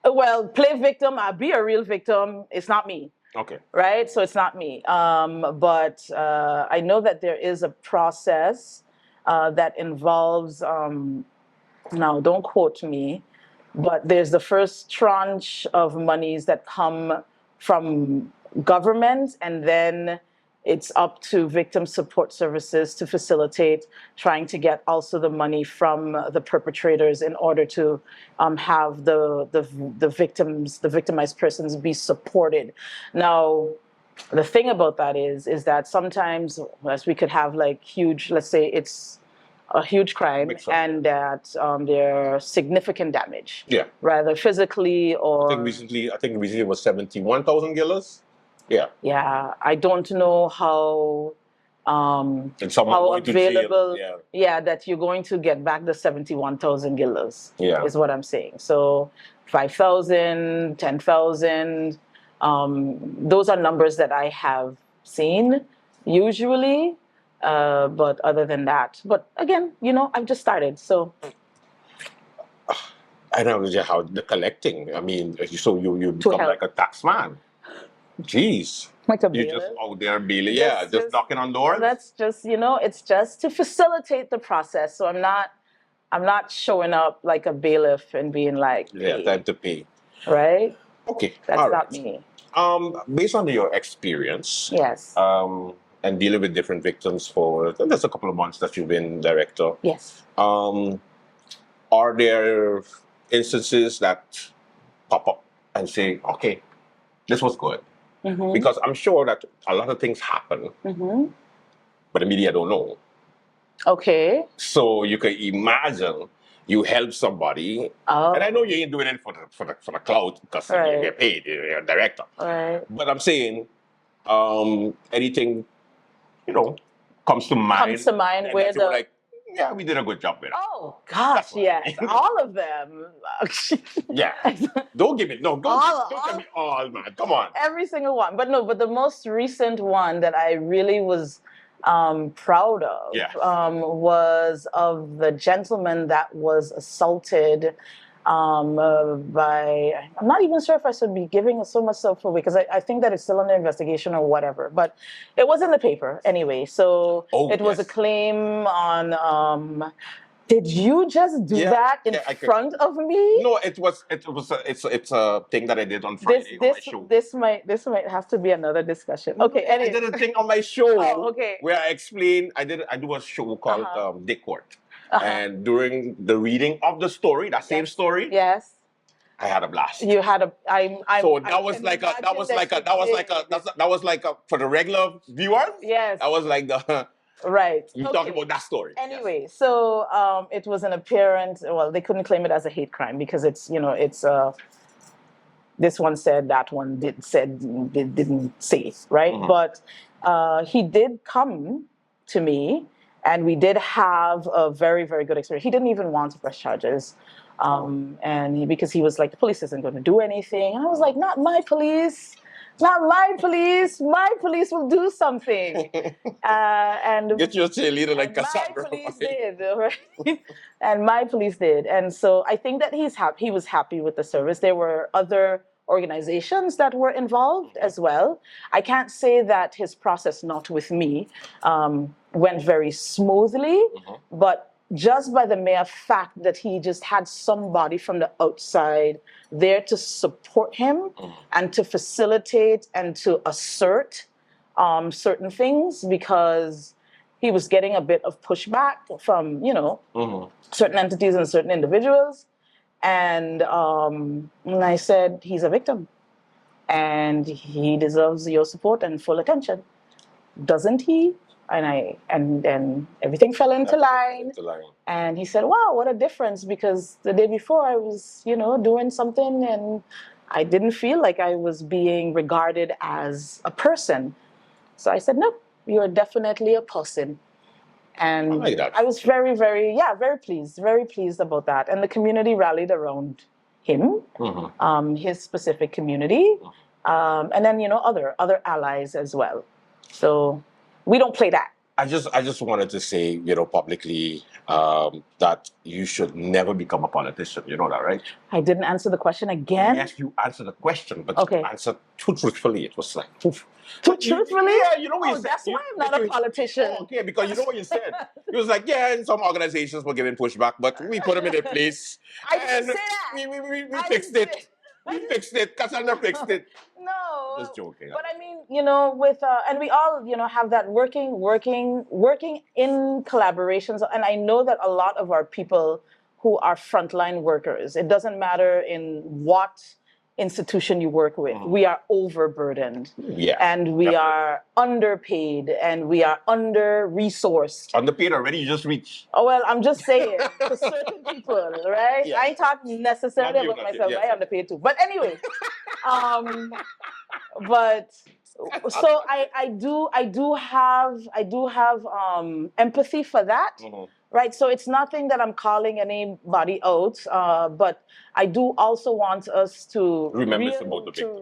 Well, play victim, I'll be a real victim. It's not me. Okay. Right? So it's not me. But I know that there is a process that involves, now don't quote me, but there's the first tranche of monies that come from government, and then it's up to victim support services to facilitate trying to get also the money from the perpetrators in order to have the victims, the victimized persons be supported. Now, the thing about that is that sometimes, as we could have like huge, let's say it's a huge crime and that there's significant damage. Yeah. Rather physically or... I think recently it was $71,000. Yeah. Yeah, I don't know how and someone how going to jail. available. Yeah, that you're going to get back the 71,000 guilders. Yeah. Is what I'm saying. So 5,000, 10,000. Those are numbers that I have seen usually. But other than that, but again, I've just started, so. I don't know how the collecting. I mean, so you become like a tax man. Jeez. Like a you bailiff. just out there bailiff, just knocking on doors. That's just, it's just to facilitate the process. So I'm not showing up like a bailiff and being like, hey. Time to pay. Right? Okay. That's not me. Based on your experience. Yes. And dealing with different victims for just a couple of months that you've been director. Yes. Are there instances that pop up and say, okay, this was good? Mm-hmm. Because I'm sure that a lot of things happen, but the media don't know. Okay. So you can imagine you help somebody, and I know you ain't doing it for the clout because you get paid, you're a director. Right. But I'm saying, anything, comes to mind. Where the like, yeah, we did a good job with it. Oh gosh, yes, all of them. Yeah, don't give me don't give me all, man. Come on, every single one. But the most recent one that I really was proud of was of the gentleman that was assaulted by, I'm not even sure if I should be giving so much stuff away because I think that it's still under investigation or whatever, but it was in the paper anyway. So it was a claim on, did you just do that in front of me? No, it's a thing that I did on Friday on my show. This might have to be another discussion. Okay, anyway. I did a thing on my show okay. where I explain, I do a show called Dick Court. And during the reading of the story, that same story, yes, I had a blast. You had a. So that was like a for the regular viewers. Yes, that was like the right. You talking about that story. Anyway, so it was an apparent. Well, they couldn't claim it as a hate crime because it's this one said, that one didn't say, right? Mm-hmm. But he did come to me. And we did have a very, very good experience. He didn't even want to press charges. Because he was like, the police isn't going to do anything. And I was like, not my police. Not my police. My police will do something. And Get your cheerleader like my Cassandra. police did, right? And my police did. And so I think that he was happy with the service. There were other organizations that were involved as well. I can't say that his process, not with me, went very smoothly, but just by the mere fact that he just had somebody from the outside there to support him and to facilitate and to assert certain things, because he was getting a bit of pushback from, certain entities and certain individuals. And I said, he's a victim and he deserves your support and full attention. Doesn't he? And then everything fell into line. And he said, wow, what a difference, because the day before I was, doing something and I didn't feel like I was being regarded as a person. So I said, no, you're definitely a person. And I like that. I was very, very pleased about that. And the community rallied around him, his specific community, and then, other allies as well. So we don't play that. I just wanted to say, publicly, that you should never become a politician. You know that, right? I didn't answer the question again. Yes, you answered the question, but Okay. you answered too truthfully. It was like, Truthfully? yeah, you know what you said. That's why I'm not a politician. Okay, because you know what you said. It was like, yeah, and some organizations were giving pushback, but we put them in their place. I didn't and say that. we fixed it. We fixed it. Cassandra fixed it. No. Just joking. But I mean, with and we all, have that working in collaborations. And I know that a lot of our people who are frontline workers, it doesn't matter in what institution you work with, we are overburdened. Yeah. And we are underpaid and we are under-resourced. Underpaid already, you just reach. Oh, well, I'm just saying, for certain people, right? Yeah. I ain't talking necessarily about myself. yes. I underpaid too. But anyway, but so I do have empathy for that. Right, so it's nothing that I'm calling anybody out, but I do also want us to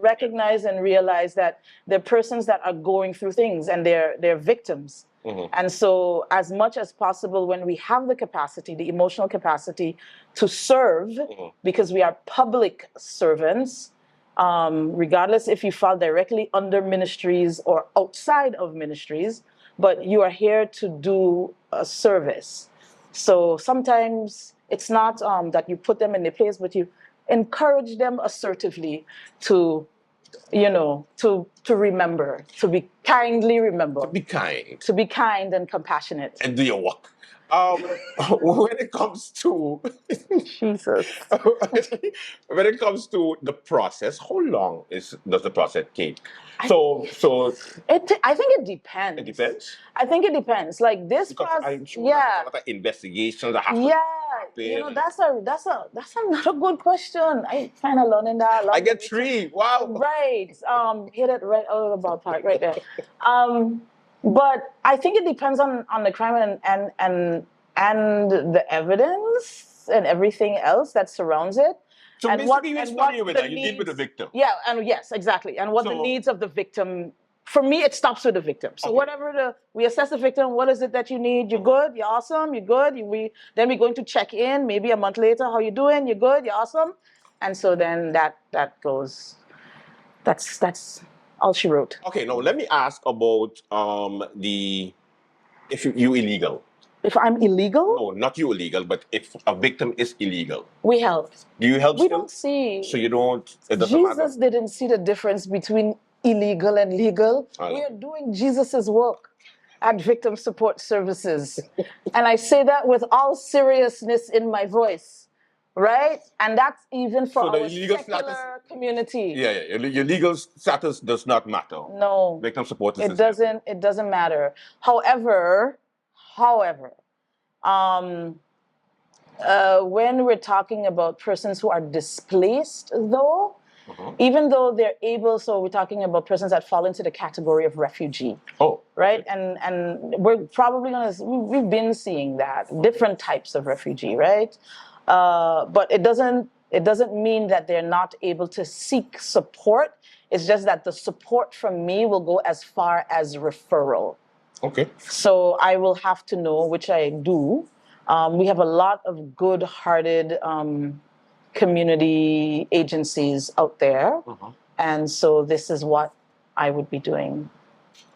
recognize and realize that there are persons that are going through things and they're victims. And so as much as possible, when we have the capacity, the emotional capacity to serve, because we are public servants, regardless if you fall directly under ministries or outside of ministries, but you are here to do a service. So sometimes it's not that you put them in their place, but you encourage them assertively to, to remember, to be kindly remember. To be kind. To be kind and compassionate. And do your work. When it comes to Jesus, when it comes to the process, how long does the process take? I think it depends. It depends. I think it depends. Like this process, I'm sure there's a lot of investigations that have to happen. That's another good question. I kind of learning that. I get 3. Wow. Right. Hit it right out of the ballpark right there. But I think it depends on the crime and the evidence and everything else that surrounds it. So and basically, you respond with that. You deal with the victim. Yeah, and yes, exactly. And what the needs of the victim. For me, it stops with the victim. So whatever we assess the victim, what is it that you need? You're good, you're awesome, you're good. Then we're going to check in maybe a month later. How you doing? You're good, you're awesome. And so then that goes. That's all she wrote. Okay, now let me ask about if you illegal. If I'm illegal? No, not you illegal, but if a victim is illegal. We help. Do you help We still? don't see. So you don't, it doesn't matter? Jesus didn't see the difference between illegal and legal. I know. We are doing Jesus's work at Victim Support Services. And I say that with all seriousness in my voice, right? And that's even for our secular community. Yeah. Your legal status does not matter. No. Victim support is It doesn't matter. However, when we're talking about persons who are displaced, though, even though they're able, so we're talking about persons that fall into the category of refugee. Oh. Right? And we're probably we've been seeing that, different types of refugee, right? But it doesn't mean that they're not able to seek support It's just that the support from me will go as far as referral. Okay. So I will have to know, which I do. We have a lot of good-hearted community agencies out there. And so this is what I would be doing.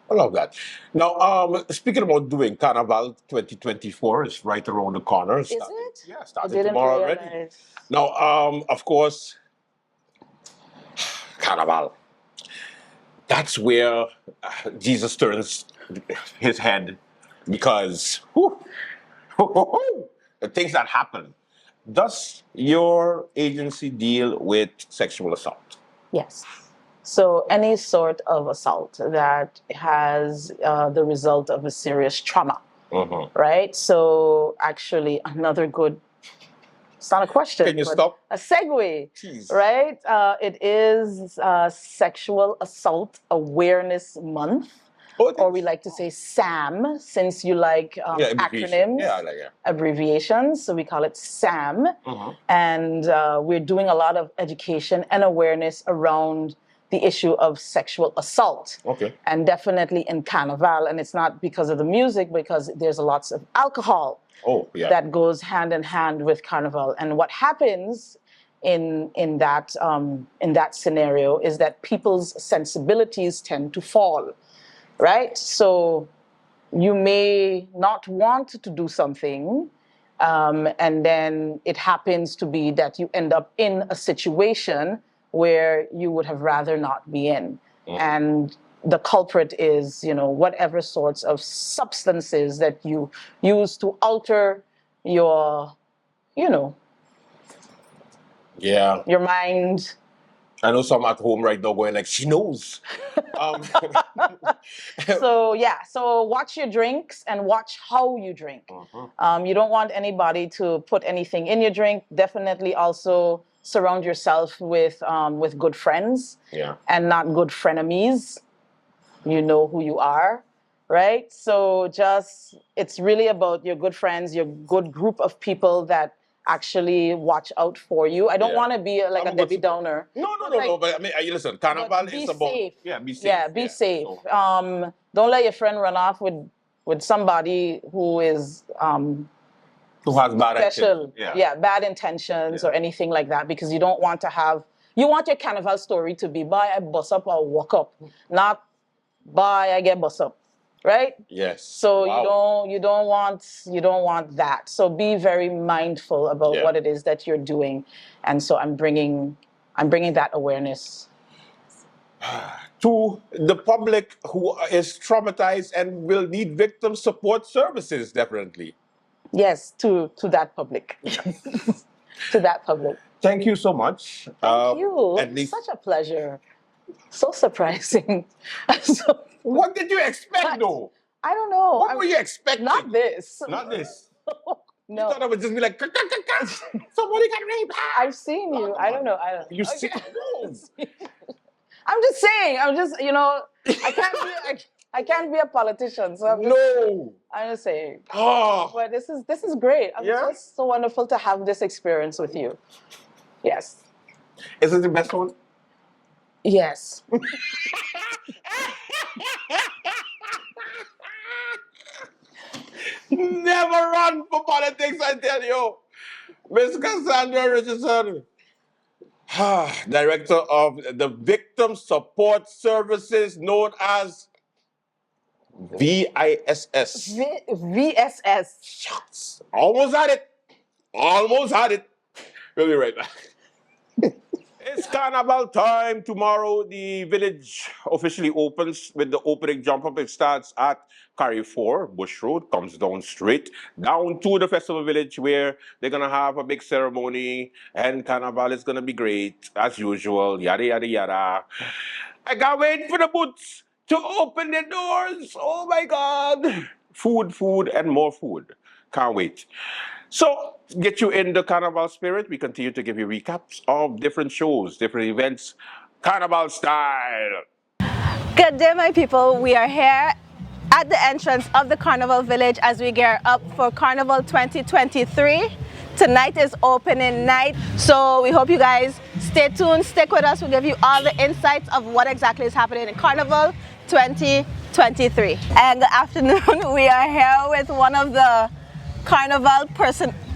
I love that. Now, speaking about doing Carnival 2024 is right around the corner. Is it? Yeah, I started didn't tomorrow realize. already. Now, of course, Carnival. That's where Jesus turns his head because the things that happen. Does your agency deal with sexual assault? Yes. So any sort of assault that has the result of a serious trauma, right? So actually another good, it's not a question, Can you but stop? a segue, right? It is Sexual Assault Awareness Month, or we like to say SAM, since you like acronyms, abbreviations, so we call it SAM. And we're doing a lot of education and awareness around the issue of sexual assault. Okay. And definitely in Carnival, and it's not because of the music, because there's lots of alcohol that goes hand in hand with Carnival. And what happens in that scenario is that people's sensibilities tend to fall, right? So you may not want to do something, and then it happens to be that you end up in a situation where you would have rather not be in. And the culprit is, whatever sorts of substances that you use to alter your, your mind. I know some at home right now going like, she knows. So watch your drinks and watch how you drink. You don't want anybody to put anything in your drink. Definitely also surround yourself with good friends and not good frenemies. You know who you are, right? So it's really about your good friends, your good group of people that actually watch out for you. I don't want to be like a Debbie Downer. No. But I mean, listen, Carnival is about safe. Be safe. Yeah, be safe. Don't let your friend run off with somebody who is who has bad special, intentions. Bad intentions or anything like that, because you don't want to have. You want your Carnival story to be bye I bust up or walk up, not bye I get bust up. Right? Yes. So you don't want that. So be very mindful about what it is that you're doing, and so I'm bringing that awareness to the public who is traumatized and will need victim support services. Definitely. Yes, to that public. To that public. Thank you so much. Thank you. At least... Such a pleasure. So surprising. What did you expect, though? I don't know. What were you expecting? Not this. Not this. No. You thought I would just be like, somebody got raped. I've seen you. I don't know. You see? I'm just saying. I can't be a politician. So I'm just saying. But this is great. It's just so wonderful to have this experience with you. Yes. Is it the best one? Yes. Never run for politics, I tell you. Miss Cassandra Richardson, Director of the Victim Support Services, known as VISS. VSS. Shucks. Almost had it. We'll be right back. It's Carnival time. Tomorrow, the village officially opens with the opening jump up. It starts at Carrefour, Bush Road, comes down straight down to the festival village where they're going to have a big ceremony and Carnival is going to be great as usual. Yada, yada, yada. I can't wait for the booths to open their doors. Oh my God. Food, and more food. Can't wait. So, get you in the Carnival spirit. We continue to give you recaps of different shows, different events, Carnival style. Good day, my people. We are here at the entrance of the Carnival Village as we gear up for Carnival 2023. Tonight is opening night, so we hope you guys stay tuned, stick with us. We'll give you all the insights of what exactly is happening in Carnival 2023. And good afternoon. We are here with one of the Carnival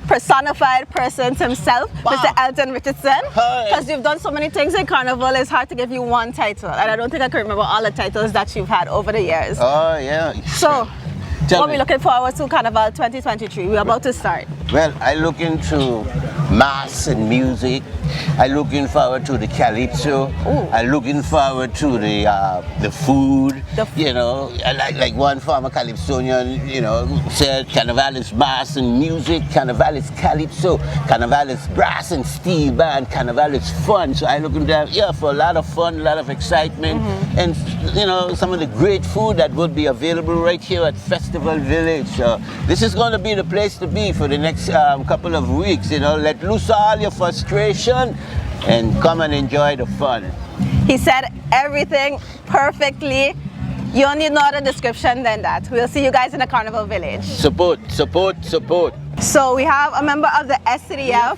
personified persons himself, Mr. Elton Richardson. Because you've done so many things in Carnival, it's hard to give you one title. And I don't think I can remember all the titles that you've had over the years. Oh, yeah. So, what are we looking forward to Carnival 2023? We're about to start. Well, I look into mass and music. I looking forward to the calypso. I looking forward to the food. You know, like one former calypsonian, you know, said Carnival is mass and music, Carnival is calypso, Carnival is brass and steel band, Carnival is fun. So I looking there, yeah, for a lot of fun, a lot of excitement, and you know, some of the great food that will be available right here at Festival Village. So this is going to be the place to be for the next couple of weeks. You know, let loose all your frustration and come and enjoy the fun. He said everything perfectly. You don't need no other description than that. We'll see you guys in the Carnival Village. Support, support, support. So we have a member of the SCDF.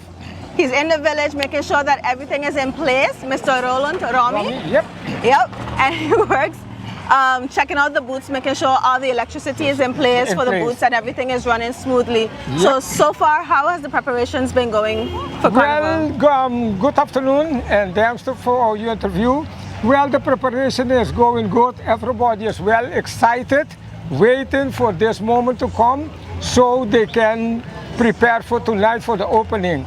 He's in the village making sure that everything is in place. Mr. Roland Rami. Yep. Yep. And he works checking out the booths, making sure all the electricity is in place for the booths and everything is running smoothly. Yep. So far, how has the preparations been going for Carnival? Well, good afternoon, and thanks for your interview. Well, the preparation is going good. Everybody is well excited, waiting for this moment to come so they can prepare for tonight for the opening.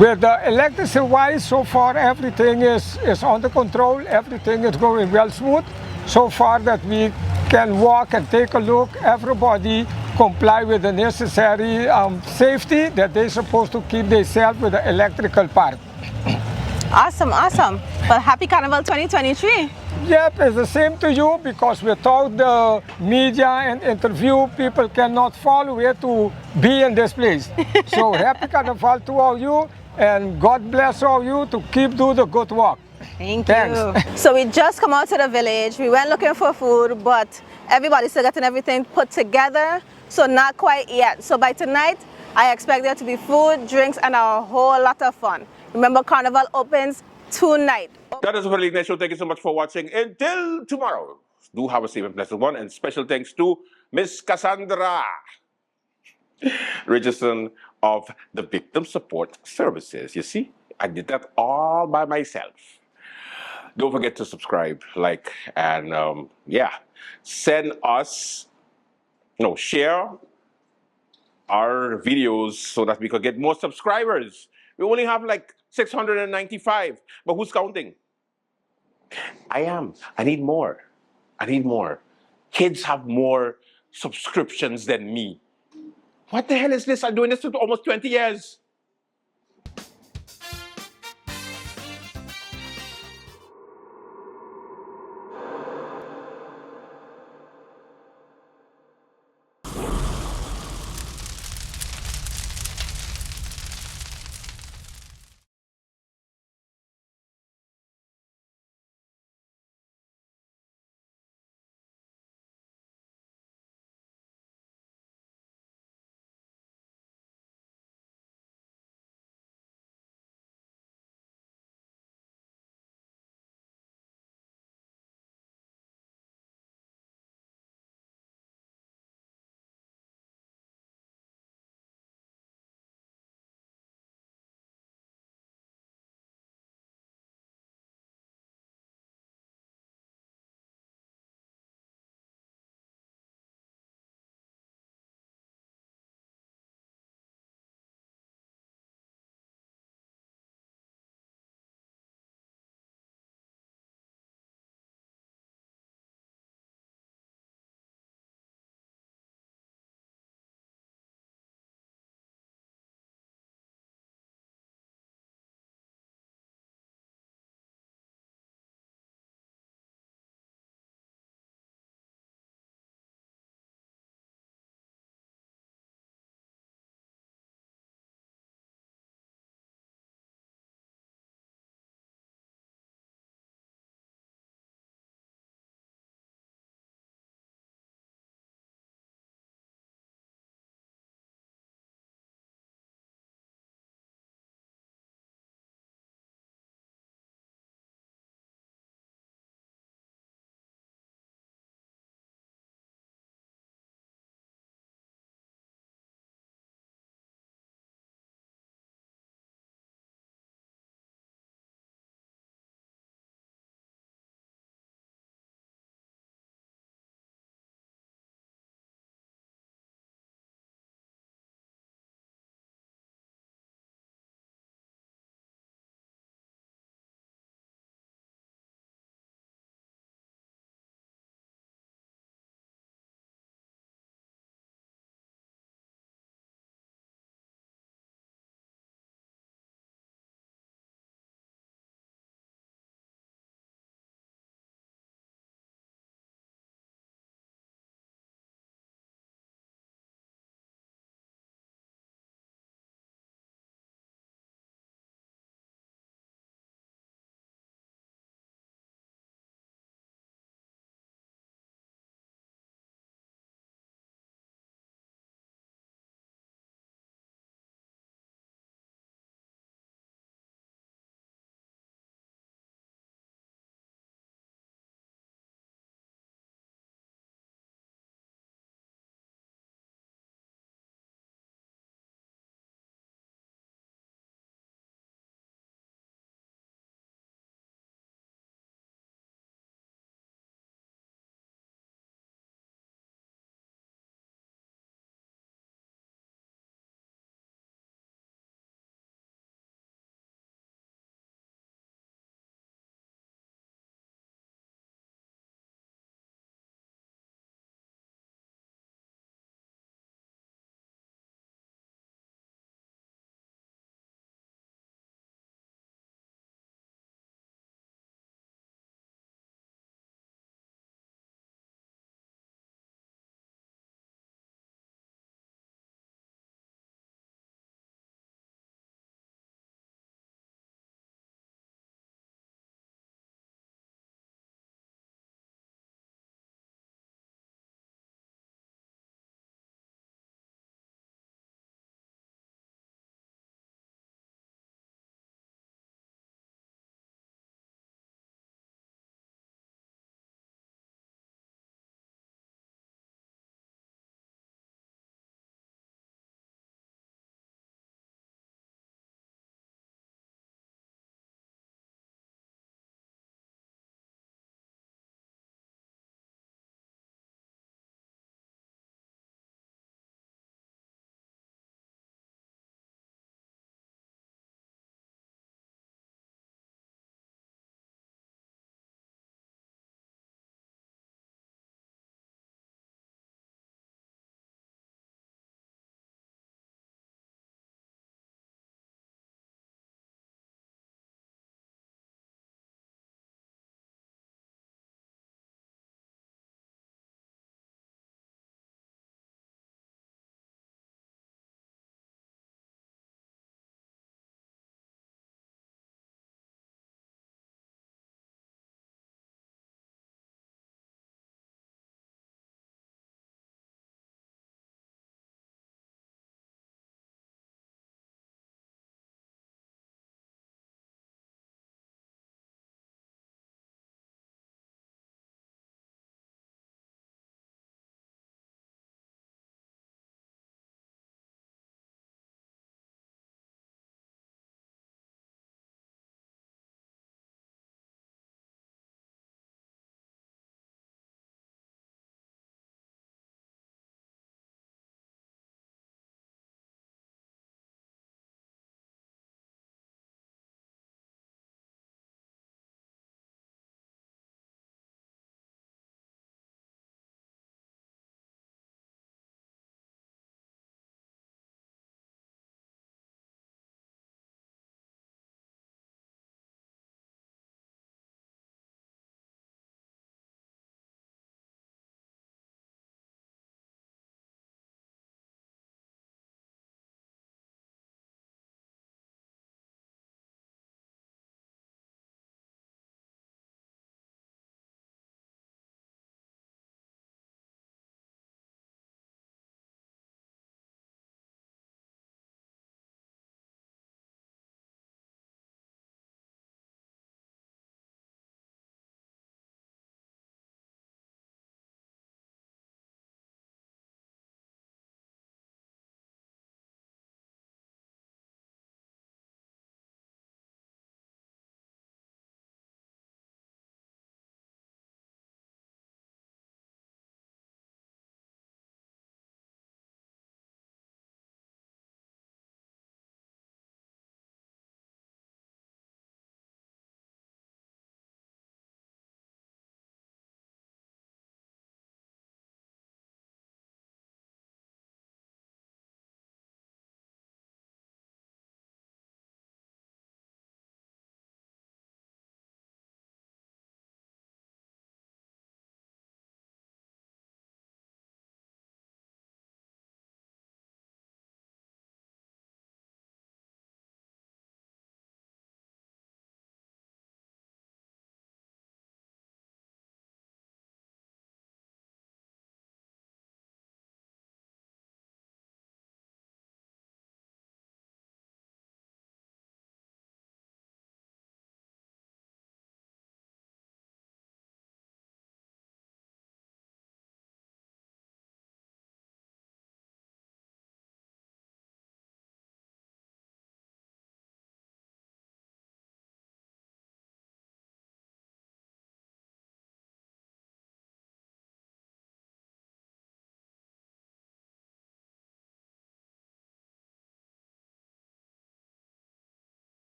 With the electricity wise, so far everything is under control. Everything is going well smooth. So far that we can walk and take a look, everybody comply with the necessary safety that they're supposed to keep themselves with the electrical part. Awesome, awesome. Well, happy Carnival 2023. Yep, it's the same to you, because without the media and interview, people cannot follow where to be in this place. So happy Carnival to all you, and God bless all you to keep doing the good work. Thanks. You. So we just come out to the village. We went looking for food, but everybody's still getting everything put together. So not quite yet. So by tonight, I expect there to be food, drinks, and a whole lot of fun. Remember, Carnival opens tonight. That is for the next show. Thank you so much for watching. Until tomorrow, do have a safe and blessed one. And special thanks to Miss Cassandra Richardson of the Victim Support Services. You see, I did that all by myself. Don't forget to subscribe, like, and yeah, send us, share our videos so that we could get more subscribers. We only have like 695, but who's counting? I am. I need more. I need more. Kids have more subscriptions than me. What the hell is this? I'm doing this for almost 20 years.